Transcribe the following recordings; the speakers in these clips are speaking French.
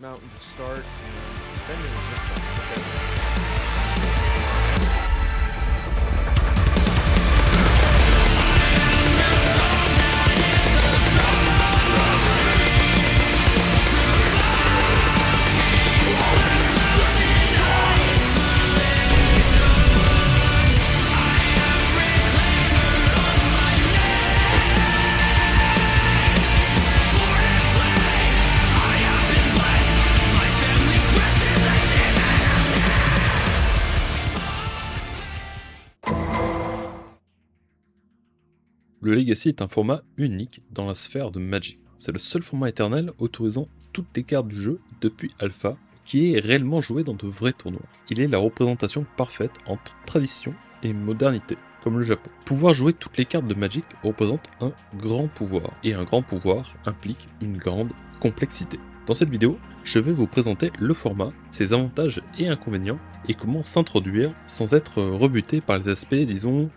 mountain to start, and then you're in this one. Okay. Le Legacy est un format unique dans la sphère de Magic. C'est le seul format éternel autorisant toutes les cartes du jeu depuis Alpha qui est réellement joué dans de vrais tournois. Il est la représentation parfaite entre tradition et modernité, comme le Japon. Pouvoir jouer toutes les cartes de Magic représente un grand pouvoir, et un grand pouvoir implique une grande complexité. Dans cette vidéo, je vais vous présenter le format, ses avantages et inconvénients, et comment s'introduire sans être rebuté par les aspects, disons,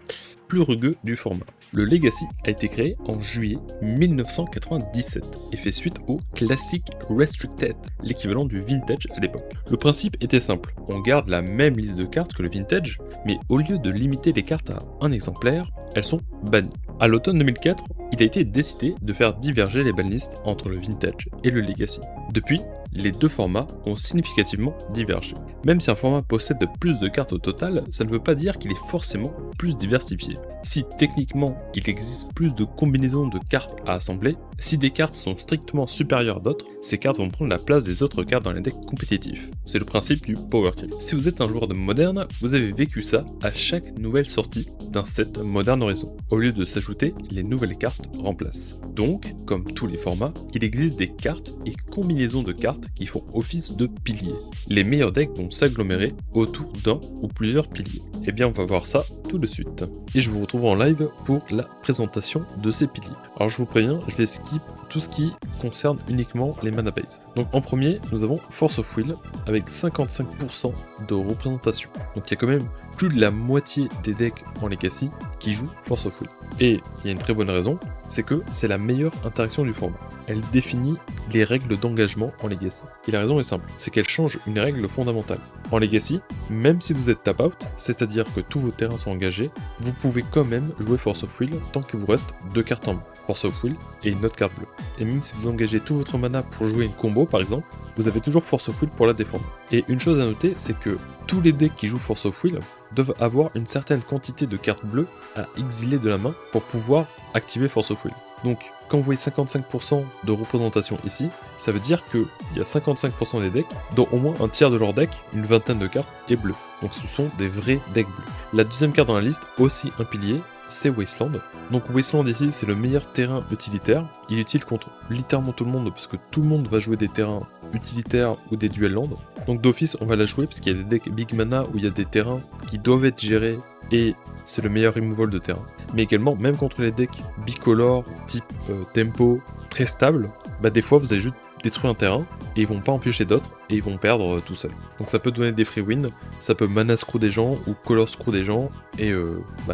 plus rugueux du format. Le Legacy a été créé en juillet 1997 et fait suite au Classic Restricted, l'équivalent du Vintage à l'époque. Le principe était simple, on garde la même liste de cartes que le Vintage, mais au lieu de limiter les cartes à un exemplaire, elles sont bannies. À l'automne 2004, il a été décidé de faire diverger les banlistes entre le Vintage et le Legacy. Depuis, les deux formats ont significativement divergé. Même si un format possède plus de cartes au total, ça ne veut pas dire qu'il est forcément plus diversifié. Si techniquement il existe plus de combinaisons de cartes à assembler, si des cartes sont strictement supérieures à d'autres, ces cartes vont prendre la place des autres cartes dans les decks compétitifs. C'est le principe du power creep. Si vous êtes un joueur de Modern, vous avez vécu ça à chaque nouvelle sortie d'un set Modern Horizon. Au lieu de s'ajouter, les nouvelles cartes remplacent. Donc, comme tous les formats, il existe des cartes et combinaisons de cartes qui font office de piliers. Les meilleurs decks vont s'agglomérer autour d'un ou plusieurs piliers. Et bien on va voir ça tout de suite. Et je vous retrouve en live pour la présentation de ces piliers. Alors je vous préviens, je vais skip tout ce qui concerne uniquement les mana base. Donc en premier, nous avons Force of Will avec 55% de représentation. Donc il y a quand même plus de la moitié des decks en Legacy qui jouent Force of Will. Et il y a une très bonne raison, c'est que c'est la meilleure interaction du format. Elle définit les règles d'engagement en Legacy. Et la raison est simple, c'est qu'elle change une règle fondamentale. En Legacy, même si vous êtes tap out, c'est-à-dire que tous vos terrains sont engagés, vous pouvez quand même jouer Force of Will tant qu'il vous reste 2 cartes en main, Force of Will et une autre carte bleue. Et même si vous engagez tout votre mana pour jouer une combo par exemple, vous avez toujours Force of Will pour la défendre. Et une chose à noter, c'est que tous les decks qui jouent Force of Will doivent avoir une certaine quantité de cartes bleues à exiler de la main pour pouvoir activer Force of Will. Donc quand vous voyez 55% de représentation ici, ça veut dire qu'il y a 55% des decks, dont au moins un tiers de leur deck, une vingtaine de cartes, est bleu. Donc ce sont des vrais decks bleus. La deuxième carte dans la liste, aussi un pilier, c'est Wasteland. Donc Wasteland ici, c'est le meilleur terrain utilitaire. Il est utile contre littéralement tout le monde, parce que tout le monde va jouer des terrains utilitaires ou des duel land. Donc d'office, on va la jouer, parce qu'il y a des decks big mana où il y a des terrains qui doivent être gérés, et c'est le meilleur removal de terrain. Mais également, même contre les decks bicolores, type tempo, très stable, bah des fois vous allez juste détruire un terrain, et ils vont pas en piocher d'autres, et ils vont perdre tout seuls. Donc ça peut donner des free wins, ça peut mana screw des gens, ou color screw des gens, et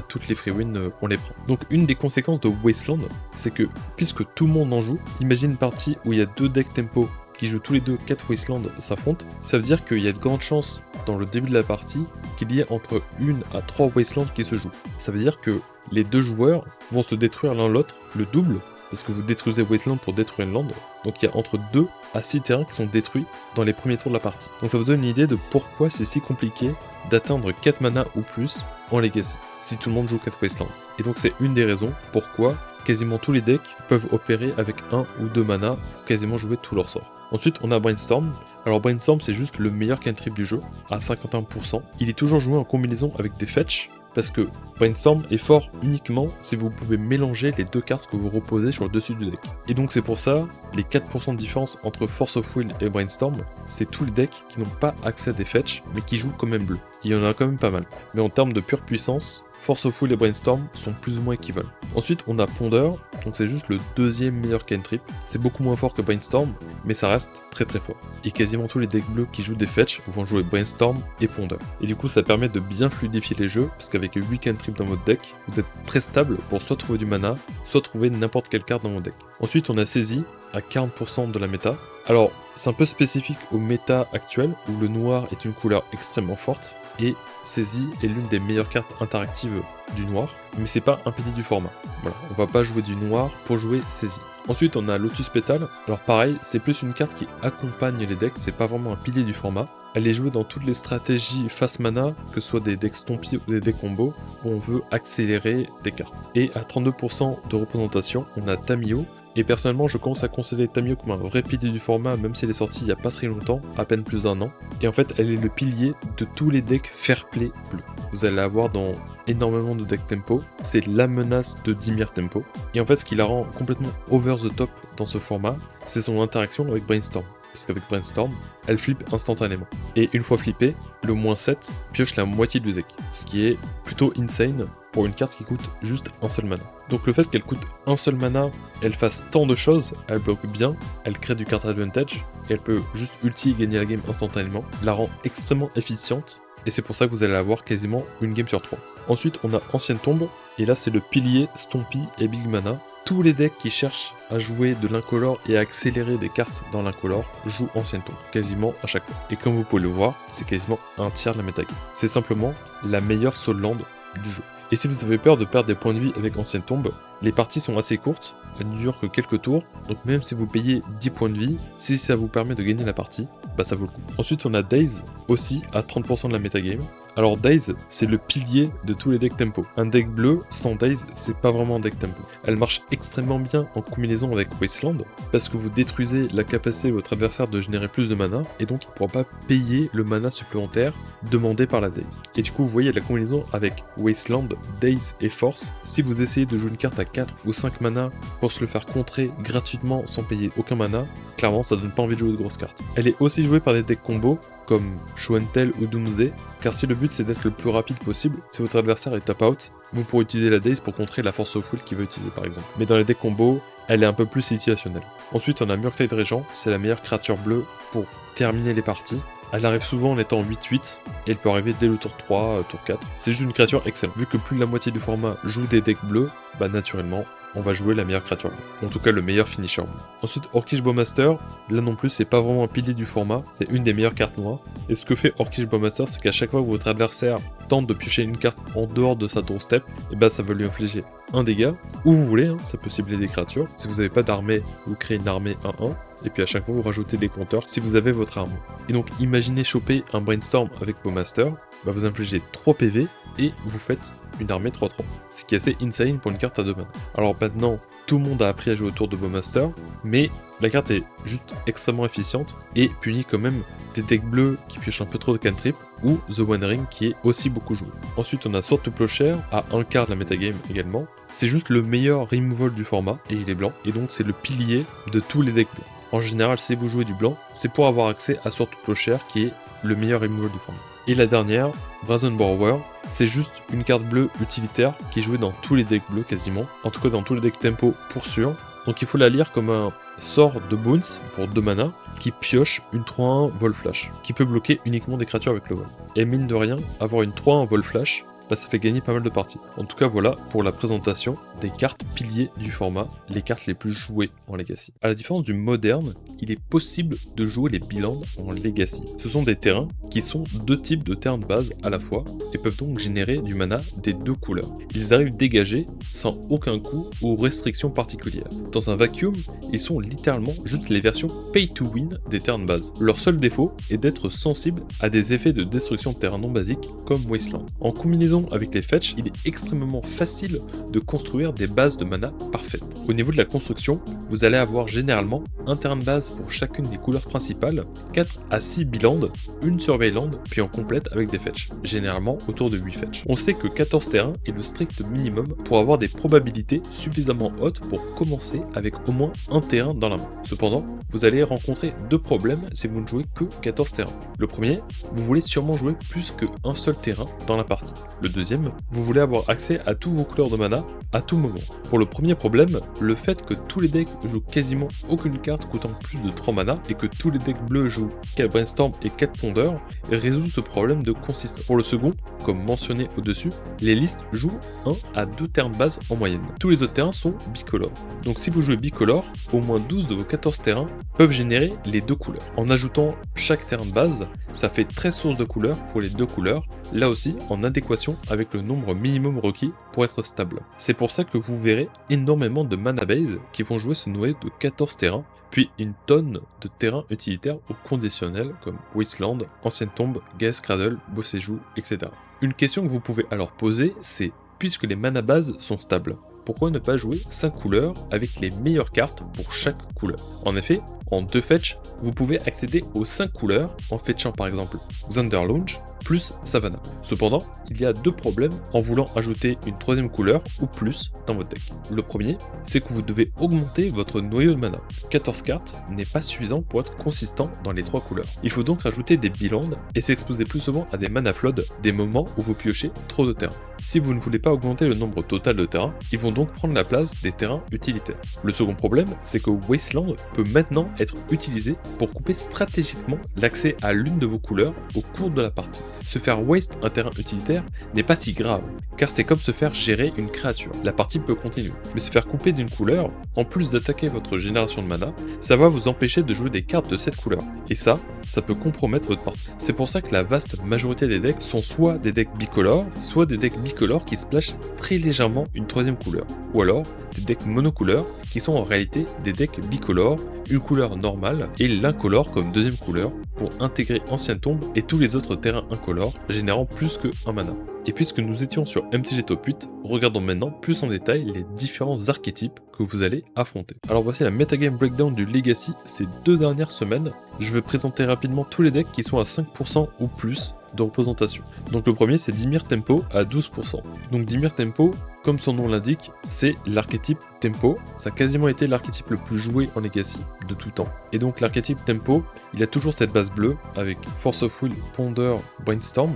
toutes les free wins, on les prend. Donc une des conséquences de Wasteland, c'est que, puisque tout le monde en joue, imagine une partie où il y a 2 decks tempo, qui jouent tous les deux 4 Wasteland s'affrontent, ça veut dire qu'il y a de grandes chances dans le début de la partie qu'il y ait entre 1 à 3 Wasteland qui se jouent. Ça veut dire que les deux joueurs vont se détruire l'un l'autre le double, parce que vous détruisez Wasteland pour détruire une land, donc il y a entre 2 à 6 terrains qui sont détruits dans les premiers tours de la partie. Donc ça vous donne une idée de pourquoi c'est si compliqué d'atteindre 4 mana ou plus en Legacy, si tout le monde joue 4 Wasteland. Et donc c'est une des raisons pourquoi quasiment tous les decks peuvent opérer avec 1 ou 2 mana pour quasiment jouer tous leurs sorts. Ensuite, on a Brainstorm. Alors Brainstorm, c'est juste le meilleur cantrip du jeu, à 51%. Il est toujours joué en combinaison avec des fetch, parce que Brainstorm est fort uniquement si vous pouvez mélanger les 2 cartes que vous reposez sur le dessus du deck. Et donc c'est pour ça, les 4% de différence entre Force of Will et Brainstorm, c'est tous les decks qui n'ont pas accès à des fetch, mais qui jouent quand même bleu. Il y en a quand même pas mal. Mais en termes de pure puissance, Force of Will et Brainstorm sont plus ou moins équivalents. Ensuite, on a Ponder. donc c'est juste le deuxième meilleur cantrip. C'est beaucoup moins fort que Brainstorm, mais ça reste très très fort. Et quasiment tous les decks bleus qui jouent des fetch vont jouer Brainstorm et Ponder. Et du coup ça permet de bien fluidifier les jeux, parce qu'avec 8 cantrips dans votre deck, vous êtes très stable pour soit trouver du mana, soit trouver n'importe quelle carte dans votre deck. Ensuite on a Saisie, à 40% de la méta. Alors c'est un peu spécifique au méta actuel, où le noir est une couleur extrêmement forte, et Saisie est l'une des meilleures cartes interactives du noir, mais c'est pas un pilier du format. Voilà, on va pas jouer du noir pour jouer Saisie. Ensuite on a Lotus Petal, alors pareil, c'est plus une carte qui accompagne les decks, c'est pas vraiment un pilier du format. Elle est jouée dans toutes les stratégies face mana, que ce soit des decks Stompy ou des decks combo, où on veut accélérer des cartes. Et à 32% de représentation, on a Tamiyo. Et personnellement, je commence à considérer Tamiyo comme un vrai pilier du format, même si elle est sortie il n'y a pas très longtemps, à peine plus d'un an. Et en fait, elle est le pilier de tous les decks Fairplay bleus. Vous allez avoir dans énormément de decks tempo, c'est la menace de Dimir tempo. Et en fait, ce qui la rend complètement over the top dans ce format, c'est son interaction avec Brainstorm. Parce qu'avec Brainstorm, elle flippe instantanément. Et une fois flippée, le -7 pioche la moitié du deck, ce qui est plutôt insane pour une carte qui coûte juste un seul mana. Donc le fait qu'elle coûte un seul mana, elle fasse tant de choses, elle bloque bien, elle crée du card advantage, et elle peut juste ulti et gagner la game instantanément, la rend extrêmement efficiente, et c'est pour ça que vous allez avoir quasiment une game sur 3. Ensuite on a Ancienne Tombe, et là c'est le pilier Stompy et Big Mana. Tous les decks qui cherchent à jouer de l'incolore et à accélérer des cartes dans l'incolore jouent Ancienne Tombe, quasiment à chaque fois. Et comme vous pouvez le voir, c'est quasiment un tiers de la metagame. C'est simplement la meilleure soul land du jeu. Et si vous avez peur de perdre des points de vie avec Ancienne Tombe, les parties sont assez courtes, elles ne durent que quelques tours, donc même si vous payez 10 points de vie, si ça vous permet de gagner la partie, bah ça vaut le coup. Ensuite on a Daze, aussi à 30% de la metagame. Alors Daze, c'est le pilier de tous les decks tempo. Un deck bleu sans Daze, c'est pas vraiment un deck tempo. Elle marche extrêmement bien en combinaison avec Wasteland, parce que vous détruisez la capacité de votre adversaire de générer plus de mana, et donc il ne pourra pas payer le mana supplémentaire demandé par la Daze. Et du coup vous voyez la combinaison avec Wasteland, Daze et Force. Si vous essayez de jouer une carte à 4 ou 5 mana pour se le faire contrer gratuitement sans payer aucun mana, clairement ça donne pas envie de jouer de grosses cartes. Elle est aussi jouée par des decks combos, comme Show and Tell ou Doomsday, car si le but c'est d'être le plus rapide possible, si votre adversaire est tap out, vous pourrez utiliser la Daze pour contrer la Force of Will qu'il veut utiliser par exemple. Mais dans les decks combos, elle est un peu plus situationnelle. Ensuite on a Murktide Régent, c'est la meilleure créature bleue pour terminer les parties. Elle arrive souvent en étant 8-8, et elle peut arriver dès le tour 3, tour 4. C'est juste une créature excellente. Vu que plus de la moitié du format joue des decks bleus, bah naturellement, on va jouer la meilleure créature bleue. En tout cas, le meilleur finisher bleu. Ensuite, Orcish Bowmaster, là non plus, c'est pas vraiment un pilier du format, c'est une des meilleures cartes noires. Et ce que fait Orcish Bowmaster, c'est qu'à chaque fois que votre adversaire tente de piocher une carte en dehors de sa doorstep, et bah ça va lui infliger un dégât, où vous voulez, hein, ça peut cibler des créatures. Si vous n'avez pas d'armée, vous créez une armée 1-1. Et puis à chaque fois vous rajoutez des compteurs si vous avez votre arme. Et donc imaginez choper un Brainstorm avec Bowmaster, bah vous infligez 3 PV et vous faites une armée 3-3. Ce qui est assez insane pour une carte à 2 mana. Alors maintenant, tout le monde a appris à jouer autour de Bowmaster, mais la carte est juste extrêmement efficiente et punit quand même des decks bleus qui piochent un peu trop de cantrip ou The One Ring qui est aussi beaucoup joué. Ensuite on a Sword to Plowshare à un quart de la metagame également. C'est juste le meilleur removal du format et il est blanc et donc c'est le pilier de tous les decks bleus. En général, si vous jouez du blanc, c'est pour avoir accès à Sword to Plowshare qui est le meilleur removal du format. Et la dernière, Brazen Borrower, c'est juste une carte bleue utilitaire qui est jouée dans tous les decks bleus quasiment, en tout cas dans tous les decks tempo pour sûr. Donc il faut la lire comme un sort de Bounce pour 2 mana qui pioche une 3-1 Vol Flash, qui peut bloquer uniquement des créatures avec le vol. Et mine de rien, avoir une 3-1 Vol Flash, bah ça fait gagner pas mal de parties. En tout cas voilà pour la présentation des cartes piliers du format, les cartes les plus jouées en Legacy. A la différence du moderne, il est possible de jouer les Beeland en Legacy. Ce sont des terrains qui sont 2 types de terrains de base à la fois et peuvent donc générer du mana des 2 couleurs. Ils arrivent dégagés sans aucun coût ou restriction particulière. Dans un vacuum, ils sont littéralement juste les versions pay to win des terrains de base. Leur seul défaut est d'être sensibles à des effets de destruction de terrain non basiques comme Wasteland. En combinaison avec les fetch, il est extrêmement facile de construire des bases de mana parfaites. Au niveau de la construction, vous allez avoir généralement un terrain de base pour chacune des couleurs principales, 4 à 6 bilands, une surveilland, puis en complète avec des fetch, généralement autour de 8 fetch. On sait que 14 terrains est le strict minimum pour avoir des probabilités suffisamment hautes pour commencer avec au moins un terrain dans la main. Cependant, vous allez rencontrer 2 problèmes si vous ne jouez que 14 terrains. Le premier, vous voulez sûrement jouer plus qu'un seul terrain dans la partie. Le deuxième, vous voulez avoir accès à tous vos couleurs de mana à tout moment. Pour le premier problème, le fait que tous les decks jouent quasiment aucune carte coûtant plus de 3 mana et que tous les decks bleus jouent 4 Brainstorm et 4 Ponder résout ce problème de consistance. Pour le second, comme mentionné au-dessus, les listes jouent 1 à 2 terrains de base en moyenne. Tous les autres terrains sont bicolores. Donc si vous jouez bicolore, au moins 12 de vos 14 terrains peuvent générer les deux couleurs. En ajoutant chaque terrain de base, ça fait 13 sources de couleurs pour les deux couleurs, là aussi en adéquation avec le nombre minimum requis pour être stable. C'est pour ça que vous verrez énormément de mana base qui vont jouer ce noyau de 14 terrains, puis une tonne de terrains utilitaires au conditionnel comme Wasteland, Ancienne Tombe, Gaea's Cradle, Boseiju, etc. Une question que vous pouvez alors poser, c'est puisque les mana bases sont stables, pourquoi ne pas jouer 5 couleurs avec les meilleures cartes pour chaque couleur? En effet, en 2 fetch, vous pouvez accéder aux 5 couleurs en fetchant par exemple Thunder Launch plus Savannah. Cependant, il y a 2 problèmes en voulant ajouter une 3ème couleur ou plus dans votre deck. Le premier, c'est que vous devez augmenter votre noyau de mana. 14 cartes n'est pas suffisant pour être consistant dans les 3 couleurs. Il faut donc rajouter des bilands et s'exposer plus souvent à des mana flood, des moments où vous piochez trop de terrains. Si vous ne voulez pas augmenter le nombre total de terrains, ils vont donc prendre la place des terrains utilitaires. Le second problème, c'est que Wasteland peut maintenant être utilisé pour couper stratégiquement l'accès à l'une de vos couleurs au cours de la partie. Se faire waste un terrain utilitaire n'est pas si grave, car c'est comme se faire gérer une créature. La partie peut continuer. Mais se faire couper d'une couleur, en plus d'attaquer votre génération de mana, ça va vous empêcher de jouer des cartes de cette couleur. Et ça peut compromettre votre partie. C'est pour ça que la vaste majorité des decks sont soit des decks bicolores, soit des decks bicolores qui splashent très légèrement une 3ème couleur. Ou alors des decks monocouleurs qui sont en réalité des decks bicolores, une couleur normale et l'incolore comme 2ème couleur pour intégrer Ancienne Tombe et tous les autres terrains incolores générant plus que 1 mana. Et puisque nous étions sur MTG Top 8, regardons maintenant plus en détail les différents archétypes que vous allez affronter. Alors voici la metagame breakdown du Legacy ces 2 dernières semaines. Je vais présenter rapidement tous les decks qui sont à 5% ou plus de représentation. Donc le premier c'est Dimir Tempo à 12%. Donc Dimir Tempo, comme son nom l'indique, c'est l'archétype Tempo. Ça a quasiment été l'archétype le plus joué en Legacy de tout temps. Et donc l'archétype Tempo, il a toujours cette base bleue avec Force of Will, Ponder, Brainstorm,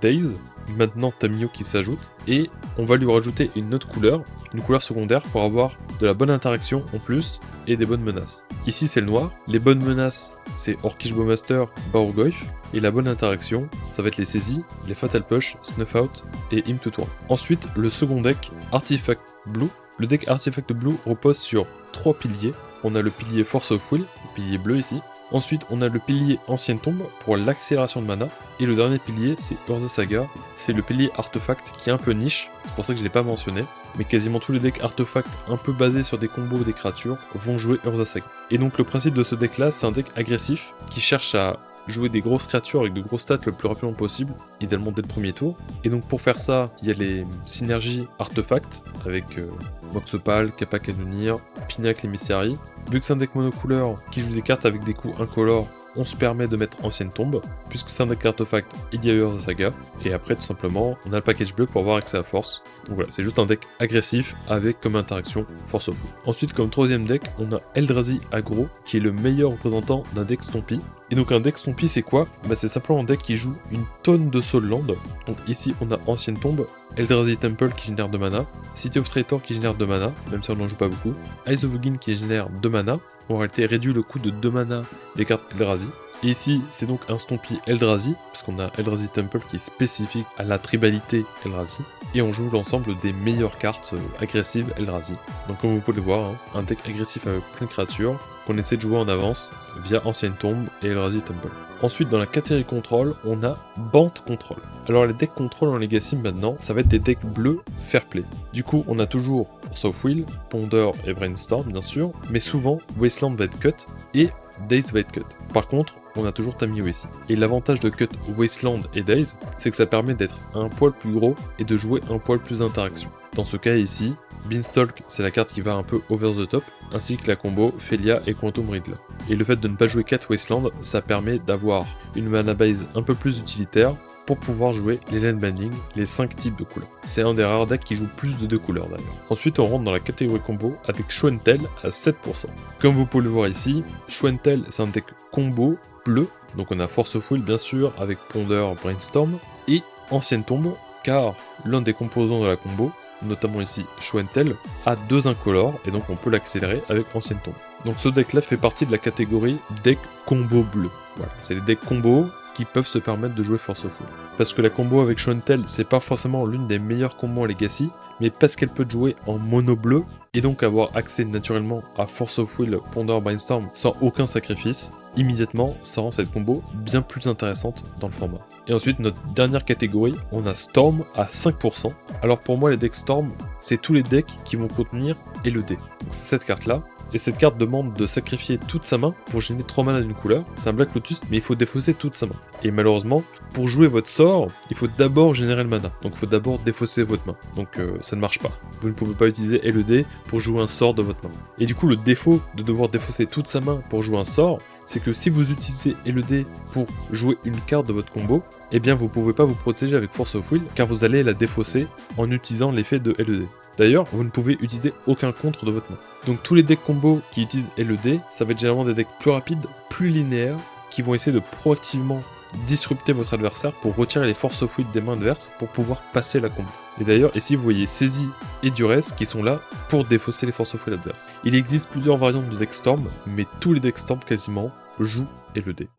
Daze, maintenant Tamiyo qui s'ajoute, et on va lui rajouter une autre couleur, une couleur secondaire pour avoir de la bonne interaction en plus et des bonnes menaces. Ici c'est le noir, les bonnes menaces c'est Orcish Bowmaster, Baurgoyf, et la bonne interaction ça va être les saisies, les Fatal Push, Snuff Out et Hymn to Tour. Ensuite le second deck, Artifact Blue. Le deck Artifact Blue repose sur 3 piliers. On a le pilier Force of Will, le pilier bleu ici. Ensuite, on a le pilier Ancienne Tombe pour l'accélération de mana. Et le dernier pilier, c'est Urza Saga. C'est le pilier Artefact qui est un peu niche. C'est pour ça que je ne l'ai pas mentionné. Mais quasiment tous les decks Artefact un peu basés sur des combos des créatures vont jouer Urza Saga. Et donc le principe de ce deck là, c'est un deck agressif qui cherche à jouer des grosses créatures avec de grosses stats le plus rapidement possible, idéalement dès le premier tour. Et donc pour faire ça, il y a les synergies Artefact avec Moxopal, Kappa Cannoneer, Pinacle Emissary. Vu que c'est un deck monocouleur qui joue des cartes avec des coups incolores, on se permet de mettre Ancienne Tombe. Puisque c'est un deck Artefact, il y a Urza Saga. Et après, tout simplement, on a le package bleu pour avoir accès à Force. Donc voilà, c'est juste un deck agressif avec comme interaction Force of Will. Ensuite, comme troisième deck, on a Eldrazi Aggro, qui est le meilleur représentant d'un deck Stompy. Et donc un deck Stompy, c'est quoi? C'est simplement un deck qui joue une tonne de Soul Land. Donc ici, on a Ancienne Tombe, Eldrazi Temple qui génère 2 mana, City of Traitor qui génère 2 mana, même si on n'en joue pas beaucoup, Eyes of Ugin qui génère 2 mana, en réalité réduit le coût de 2 mana des cartes Eldrazi. Et ici, c'est donc un Stompy Eldrazi, parce qu'on a Eldrazi Temple qui est spécifique à la tribalité Eldrazi, et on joue l'ensemble des meilleures cartes agressives Eldrazi. Donc comme vous pouvez le voir, un deck agressif avec plein de créatures, qu'on essaie de jouer en avance via Ancienne Tombe et Eldrazi Temple. Ensuite, dans la catégorie contrôle, on a Bant Control. Alors les decks contrôle en Legacy maintenant, ça va être des decks bleus fair play. Du coup, on a toujours Force of Will, Ponder et Brainstorm bien sûr, mais souvent Wasteland va être cut et Daze va être cut. Par contre, on a toujours Tamiyo ici. Et l'avantage de cut Wasteland et Daze, c'est que ça permet d'être un poil plus gros et de jouer un poil plus d'interaction. Dans ce cas ici, Beanstalk, c'est la carte qui va un peu over the top, ainsi que la combo Felia et Quantum Riddle. Et le fait de ne pas jouer 4 Wasteland, ça permet d'avoir une mana base un peu plus utilitaire pour pouvoir jouer les land binding, les 5 types de couleurs. C'est un des rares decks qui joue plus de 2 couleurs d'ailleurs. Ensuite on rentre dans la catégorie combo avec Show and Tell à 7%. Comme vous pouvez le voir ici, Show and Tell c'est un deck combo bleu, donc on a Force of Will bien sûr avec Ponder, Brainstorm et Ancienne Tombe, car l'un des composants de la combo notamment ici Show and Tell, a 2 incolores et donc on peut l'accélérer avec Ancienne Tombe. Donc ce deck là fait partie de la catégorie deck combo bleu. Voilà, c'est les decks combo qui peuvent se permettre de jouer Force of Will. Parce que la combo avec Show and Tell, c'est pas forcément l'une des meilleures combos en Legacy, mais parce qu'elle peut jouer en mono bleu, et donc avoir accès naturellement à Force of Will, Ponder, Brainstorm sans aucun sacrifice, immédiatement ça rend cette combo bien plus intéressante dans le format. Et ensuite notre dernière catégorie, on a Storm à 5%. Alors pour moi les decks Storm, c'est tous les decks qui vont contenir LED. Donc c'est cette carte là. Et cette carte demande de sacrifier toute sa main pour gêner 3 mana d'une couleur. C'est un Black Lotus, mais il faut défausser toute sa main. Et malheureusement, pour jouer votre sort, il faut d'abord générer le mana. Donc il faut d'abord défausser votre main. Donc ça ne marche pas. Vous ne pouvez pas utiliser LED pour jouer un sort de votre main. Et du coup, le défaut de devoir défausser toute sa main pour jouer un sort, c'est que si vous utilisez LED pour jouer une carte de votre combo, eh bien vous ne pouvez pas vous protéger avec Force of Will, car vous allez la défausser en utilisant l'effet de LED. D'ailleurs, vous ne pouvez utiliser aucun contre de votre main. Donc tous les decks combos qui utilisent LED, ça va être généralement des decks plus rapides, plus linéaires, qui vont essayer de proactivement disrupter votre adversaire pour retirer les Force of Will des mains adverses pour pouvoir passer la combo. Et d'ailleurs, ici vous voyez Saisie et Duress qui sont là pour défausser les Force of Will adverses. Il existe plusieurs variantes de deck Storm, mais tous les decks Storm quasiment jouent LED.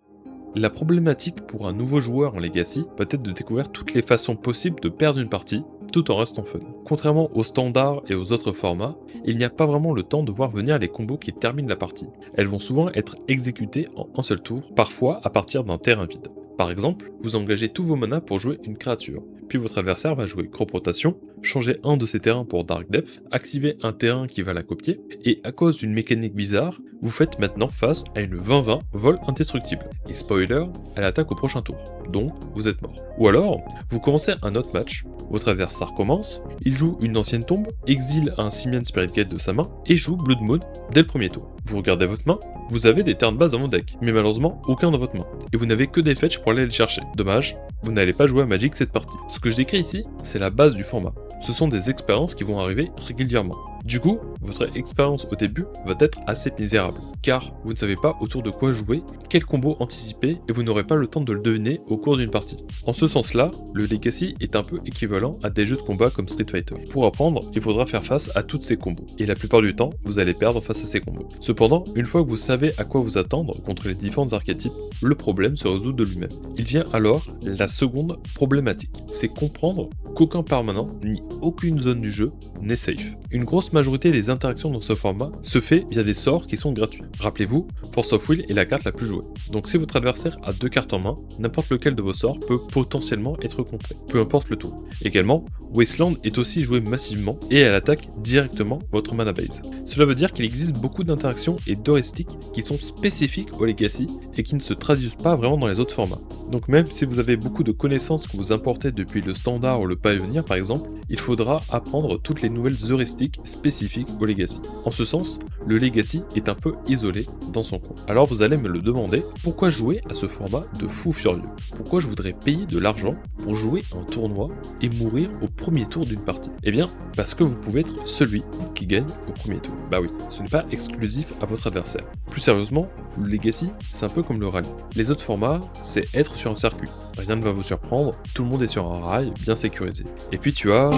La problématique pour un nouveau joueur en Legacy peut être de découvrir toutes les façons possibles de perdre une partie, tout en restant fun. Contrairement aux standards et aux autres formats, il n'y a pas vraiment le temps de voir venir les combos qui terminent la partie. Elles vont souvent être exécutées en un seul tour, parfois à partir d'un terrain vide. Par exemple, vous engagez tous vos manas pour jouer une créature, puis votre adversaire va jouer Crop Rotation, changer un de ses terrains pour Dark Depth, activer un terrain qui va la copier, et à cause d'une mécanique bizarre, vous faites maintenant face à une 20-20 vol indestructible. Et spoiler, elle attaque au prochain tour, donc vous êtes mort. Ou alors, vous commencez un autre match, votre adversaire commence, il joue une ancienne tombe, exile un Simian Spirit Gate de sa main, et joue Blood Moon dès le premier tour. Vous regardez votre main, vous avez des terrains de base dans mon deck, mais malheureusement aucun dans votre main, et vous n'avez que des fetch pour aller les chercher. Dommage, vous n'allez pas jouer à Magic cette partie. Ce que je décris ici, c'est la base du format. Ce sont des expériences qui vont arriver régulièrement. Du coup, votre expérience au début va être assez misérable, car vous ne savez pas autour de quoi jouer, quel combo anticiper, et vous n'aurez pas le temps de le deviner au cours d'une partie. En ce sens-là, le Legacy est un peu équivalent à des jeux de combat comme Street Fighter. Pour apprendre, il faudra faire face à toutes ces combos, et la plupart du temps, vous allez perdre face à ces combos. Cependant, une fois que vous savez à quoi vous attendre contre les différents archétypes, le problème se résout de lui-même. Il vient alors la seconde problématique, c'est comprendre qu'aucun permanent, ni aucune zone du jeu n'est safe. Une grosse majorité des interactions dans ce format se fait via des sorts qui sont gratuits. Rappelez-vous, Force of Will est la carte la plus jouée. Donc si votre adversaire a 2 cartes en main, n'importe lequel de vos sorts peut potentiellement être contré, peu importe le tour. Également, Wasteland est aussi joué massivement et elle attaque directement votre mana base. Cela veut dire qu'il existe beaucoup d'interactions et d'heuristiques qui sont spécifiques au Legacy et qui ne se traduisent pas vraiment dans les autres formats. Donc même si vous avez beaucoup de connaissances que vous importez depuis le standard ou le Pioneer par exemple, il faudra apprendre toutes les nouvelles heuristiques spécifiques au Legacy. En ce sens, le Legacy est un peu isolé dans son coin. Alors vous allez me le demander, pourquoi jouer à ce format de fou furieux? Pourquoi je voudrais payer de l'argent pour jouer un tournoi et mourir au premier tour d'une partie? Eh bien, parce que vous pouvez être celui qui gagne au premier tour. Bah oui, ce n'est pas exclusif à votre adversaire. Plus sérieusement, le Legacy, c'est un peu comme le rallye. Les autres formats, c'est être sur un circuit. Rien ne va vous surprendre, tout le monde est sur un rail bien sécurisé. Et puis tu as...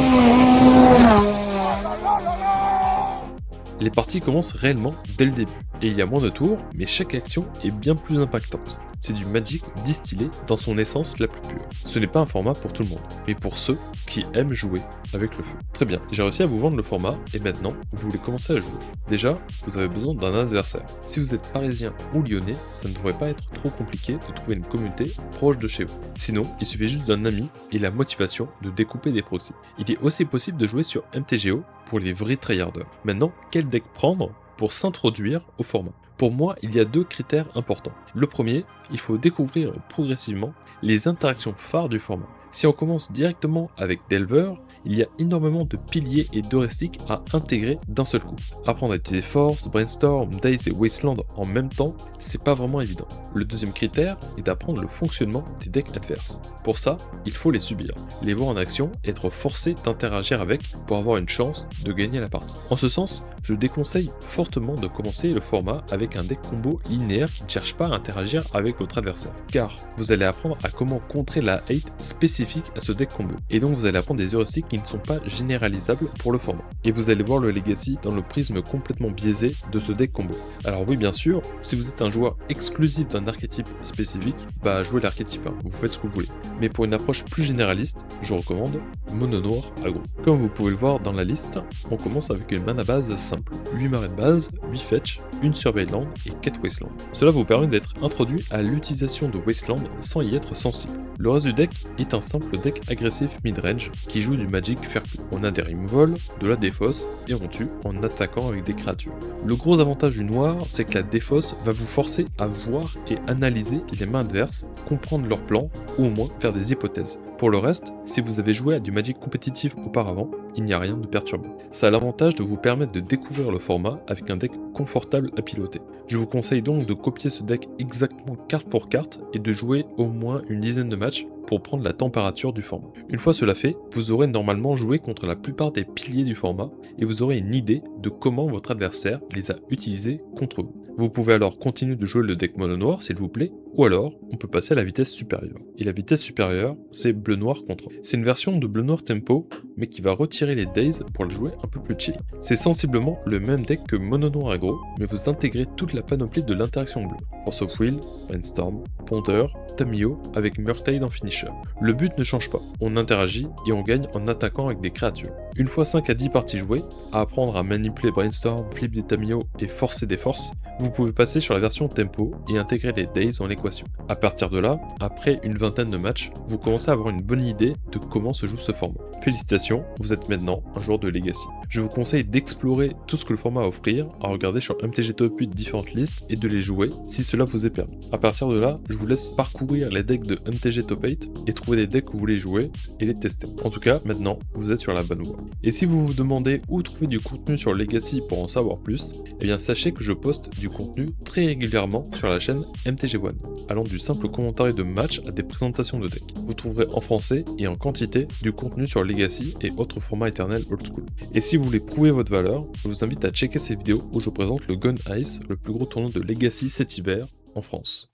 Les parties commencent réellement dès le début, et il y a moins de tours, mais chaque action est bien plus impactante. C'est du Magic distillé dans son essence la plus pure. Ce n'est pas un format pour tout le monde, mais pour ceux qui aiment jouer avec le feu. Très bien, j'ai réussi à vous vendre le format, et maintenant, vous voulez commencer à jouer. Déjà, vous avez besoin d'un adversaire. Si vous êtes parisien ou lyonnais, ça ne devrait pas être trop compliqué de trouver une communauté proche de chez vous. Sinon, il suffit juste d'un ami et la motivation de découper des proxys. Il est aussi possible de jouer sur MTGO pour les vrais tryharders. Maintenant, quel deck prendre pour s'introduire au format? Pour moi, il y a 2 critères importants. Le premier, il faut découvrir progressivement les interactions phares du format. Si on commence directement avec Delver, il y a énormément de piliers et d'heuristiques à intégrer d'un seul coup. Apprendre à utiliser Force, Brainstorm, Daze et Wasteland en même temps, c'est pas vraiment évident. Le deuxième critère est d'apprendre le fonctionnement des decks adverses. Pour ça, il faut les subir, les voir en action et être forcé d'interagir avec pour avoir une chance de gagner la partie. En ce sens, je déconseille fortement de commencer le format avec un deck combo linéaire qui ne cherche pas à interagir avec avec votre adversaire, car vous allez apprendre à comment contrer la hate spécifique à ce deck combo. Et donc vous allez apprendre des heuristiques qui ne sont pas généralisables pour le format. Et vous allez voir le Legacy dans le prisme complètement biaisé de ce deck combo. Alors oui, bien sûr, si vous êtes un joueur exclusif d'un archétype spécifique, bah jouez l'archétype 1, vous faites ce que vous voulez. Mais pour une approche plus généraliste, je recommande Mono Noir Aggro. Comme vous pouvez le voir dans la liste, on commence avec une mana base simple, 8 marées de base, 8 fetch, une Surveilland et 4 Wasteland. Cela vous permet d'être introduit à l'utilisation de Wasteland sans y être sensible. Le reste du deck est un simple deck agressif mid-range qui joue du Magic fair play. On a des removal, de la défausse et on tue en attaquant avec des créatures. Le gros avantage du noir, c'est que la défausse va vous forcer à voir et analyser les mains adverses, comprendre leurs plans ou au moins faire des hypothèses. Pour le reste, si vous avez joué à du Magic compétitif auparavant, il n'y a rien de perturbant. Ça a l'avantage de vous permettre de découvrir le format avec un deck confortable à piloter. Je vous conseille donc de copier ce deck exactement carte pour carte et de jouer au moins une dizaine de matchs pour prendre la température du format. Une fois cela fait, vous aurez normalement joué contre la plupart des piliers du format et vous aurez une idée de comment votre adversaire les a utilisés contre vous. Vous pouvez alors continuer de jouer le deck mono noir s'il vous plaît, ou alors on peut passer à la vitesse supérieure. Et la vitesse supérieure, c'est bleu noir contrôle. C'est une version de bleu noir tempo, mais qui va retirer les days pour le jouer un peu plus chill. C'est sensiblement le même deck que mono noir aggro, mais vous intégrez toute la panoplie de l'interaction bleue. Force of Will, Brainstorm, Ponder, Tamiyo avec Murktide en finisher. Le but ne change pas, on interagit et on gagne en attaquant avec des créatures. Une fois 5 à 10 parties jouées, à apprendre à manipuler Brainstorm, flip des Tamiyo et forcer des forces, vous pouvez passer sur la version tempo et intégrer les days en équation. A partir de là, après une vingtaine de matchs, vous commencez à avoir une bonne idée de comment se joue ce format. Félicitations, vous êtes maintenant un joueur de Legacy. Je vous conseille d'explorer tout ce que le format a à offrir, à regarder sur MTG Top 8 différentes listes et de les jouer si cela vous est permis. A partir de là, je vous laisse parcourir les decks de MTG Top 8 et trouver les decks que vous voulez jouer et les tester. En tout cas, maintenant, vous êtes sur la bonne voie. Et si vous vous demandez où trouver du contenu sur Legacy pour en savoir plus, eh bien sachez que je poste du contenu très régulièrement sur la chaîne MTG One, allant du simple commentaire de match à des présentations de decks. Vous trouverez en français et en quantité du contenu sur Legacy et autres formats éternels old school. Et si vous voulez prouver votre valeur, je vous invite à checker ces vidéos où je présente le Gun Ice, le plus gros tournoi de Legacy cet hiver en France.